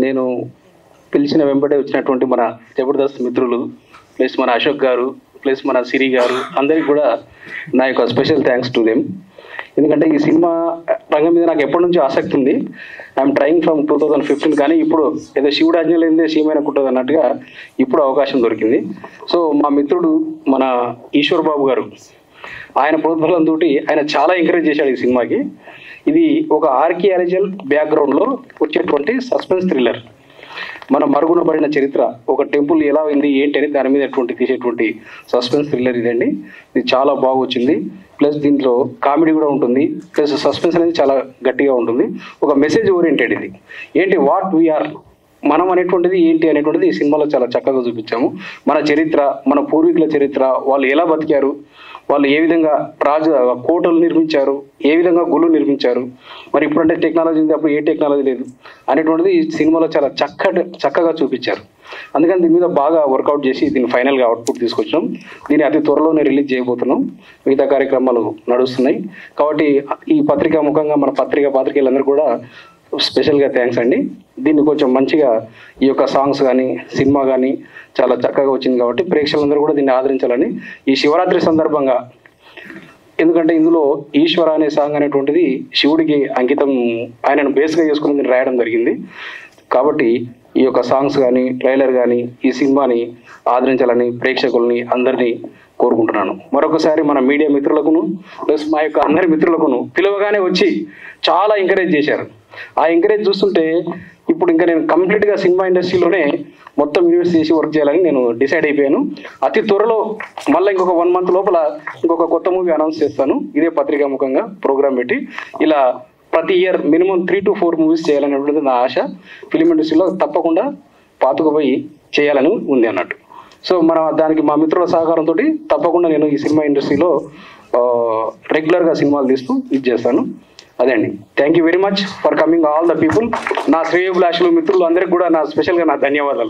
నేను పిలిచిన వెంబడే వచ్చినటువంటి మన జబర్దస్త్ మిత్రులు ప్లస్ మన అశోక్ గారు ప్లస్ మన సిరి గారు అందరికీ కూడా నా యొక్క స్పెషల్ థ్యాంక్స్ టు దెమ్. ఎందుకంటే ఈ సినిమా రంగం మీద నాకు ఎప్పటి నుంచో ఆసక్తి ఉంది. ఐఎమ్ ట్రయింగ్ ఫ్రమ్ 2015, కానీ ఇప్పుడు ఏదో శివుడు ఆజ్ఞలేందే సీమైన కుట్టదు అన్నట్టుగా ఇప్పుడు అవకాశం దొరికింది. సో మా మిత్రుడు మన ఈశ్వర్ బాబు గారు, ఆయన ప్రోత్సాహంతో ఆయన చాలా ఎంకరేజ్ చేశాడు ఈ సినిమాకి. ఇది ఒక ఆర్కియాలజికల్ బ్యాక్గ్రౌండ్లో వచ్చేటువంటి సస్పెన్స్ థ్రిల్లర్. మన మరుగున పడిన చరిత్ర, ఒక టెంపుల్ ఎలా అయింది ఏంటి అని దాని మీద తీసేటువంటి సస్పెన్స్ థ్రిల్లర్ ఇదండి. ఇది చాలా బాగా వచ్చింది. ప్లస్ దీంట్లో కామెడీ కూడా ఉంటుంది, ప్లస్ సస్పెన్స్ అనేది చాలా గట్టిగా ఉంటుంది. ఒక మెసేజ్ ఓరియంటెడ్ ఇది. ఏంటి వాట్ వీఆర్, మనం అనేటువంటిది ఏంటి అనేటువంటిది ఈ సినిమాలో చాలా చక్కగా చూపించాము. మన చరిత్ర, మన పూర్వీకుల చరిత్ర, వాళ్ళు ఎలా బతికారు, వాళ్ళు ఏ విధంగా కోటలు నిర్మించారు, ఏ విధంగా గుళ్ళు నిర్మించారు, మరి ఇప్పుడంటే టెక్నాలజీ ఉంది, అప్పుడు ఏ టెక్నాలజీ లేదు అనేటువంటిది ఈ సినిమాలో చాలా చక్కగా చూపించారు. అందుకని దీని మీద బాగా వర్కౌట్ చేసి దీన్ని ఫైనల్గా అవుట్పుట్ తీసుకొచ్చినాం. దీన్ని అతి త్వరలోనే రిలీజ్ చేయబోతున్నాం. మిగతా కార్యక్రమాలు నడుస్తున్నాయి. కాబట్టి ఈ పత్రికా ముఖంగా మన పాత్రికేయులందరూ కూడా స్పెషల్గా థ్యాంక్స్ అండి. దీన్ని కొంచెం మంచిగా ఈ యొక్క సాంగ్స్ కానీ సినిమా కానీ చాలా చక్కగా వచ్చింది. కాబట్టి ప్రేక్షకులందరూ కూడా దీన్ని ఆదరించాలని ఈ శివరాత్రి సందర్భంగా, ఎందుకంటే ఇందులో ఈశ్వర అనే సాంగ్ అనేటువంటిది శివుడికి అంకితం, ఆయనను బేస్గా చేసుకుని దీన్ని రాయడం జరిగింది. కాబట్టి ఈ యొక్క సాంగ్స్ కానీ ట్రైలర్ కానీ ఈ సినిమాని ఆదరించాలని ప్రేక్షకుల్ని అందరినీ కోరుకుంటున్నాను. మరొకసారి మన మీడియా మిత్రులకును ప్లస్ మా యొక్క అందరి మిత్రులకును పిలవగానే వచ్చి చాలా ఎంకరేజ్ చేశారు. ఆ ఎంకరేజ్ చూస్తుంటే ఇప్పుడు ఇంకా నేను కంప్లీట్గా సినిమా ఇండస్ట్రీలోనే మొత్తం ఇన్వెస్ట్ చేసి వర్క్ చేయాలని నేను డిసైడ్ అయిపోయాను. అతి త్వరలో మళ్ళీ ఇంకొక 1 month లోపల ఇంకొక కొత్త మూవీ అనౌన్స్ చేస్తాను. ఇదే పత్రికా ముఖంగా ప్రోగ్రామ్ పెట్టి ఇలా ప్రతి ఇయర్ మినిమం 3 to 4 మూవీస్ చేయాలనేటువంటిది నా ఆశ. ఫిలిం ఇండస్ట్రీలో తప్పకుండా పాతుకుపోయి చేయాలని ఉంది అన్నట్టు. సో దానికి మా మిత్రుల సహకారంతో తప్పకుండా నేను ఈ సినిమా ఇండస్ట్రీలో రెగ్యులర్గా సినిమాలు తీస్తూ ఇది చేస్తాను. అదే అండి. Thank you very much for coming all the people. నా శ్రేయోభిలాషులు మిత్రులు అందరికీ కూడా నా స్పెషల్గా నా ధన్యవాదాలు.